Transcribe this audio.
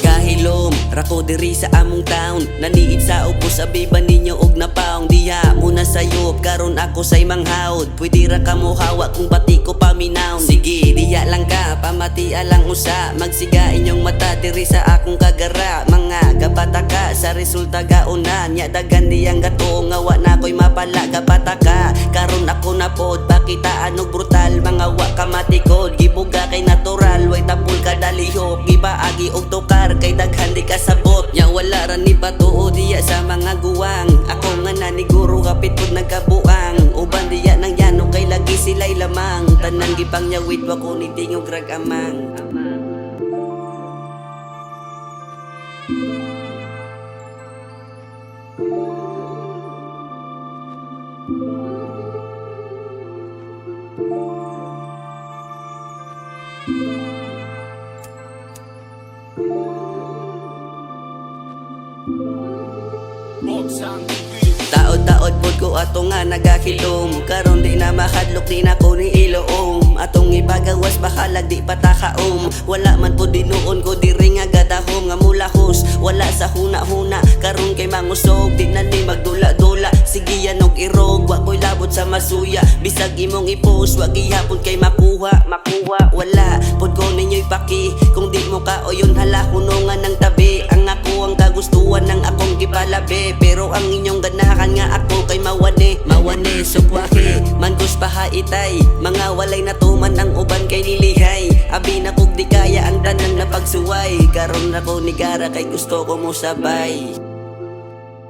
Kahilom, rako diri sa among town. Naniid sa upo sa biba ninyo og napaong. Diha muna sayop, karon ako say manghawd. Pwede ra ka mo hawak kung pati ko paminaw. Sige, diya lang ka, pamatia lang usa. Magsiga inyong mata diri sa akong kagara. Mga gapataka sa resulta gauna. Nya dagan diyang gato nga wa na ko'y mapala gapataka. Karon ako na pod, pakitaan og brutal. Mga wa ka matikod, gibuga kay natural. Way tapul ka dalihok, gipaagi og tukar. Kay daghan di kasabot, nya wala ra ni patuo diya sa mga guwang. Ako nga naniguro kapit pod nagkabuang. Uban diya nang yano kay lagi sila'y lamang. Tanan gipang nyawit wa ko ni tingog rag amang. Taod-taod pod ko ato nga nagakilom. Karon di na mahadlok, di na ko ni iloom. Atong ibagawas bahalag di patakaom. Wala man po dinuon ko diri nga gadahom. Nga mulahos, wala sa huna-huna. Karon kay mangusog, di na ni magdula-dula. Sige yan og irog, wa ko'y labot sa masuya. Bisag imong ipos, wag ihapon kay makuha. Wala, pod ko ninyo'y paki. Kung di mo ka o yun hala, hunungan ng tabi. Ang ako ang kagustuhan ng akong gipalabi. Pero ang inyong ganahan nga ako kay mawane sukwaki, mangus pahaitay. Mga walay natuman ang uban kay nilihay. Abi na kog di kaya ang tanan na pagsuway. Karon na ko ni gara kay gusto ko mo sabay.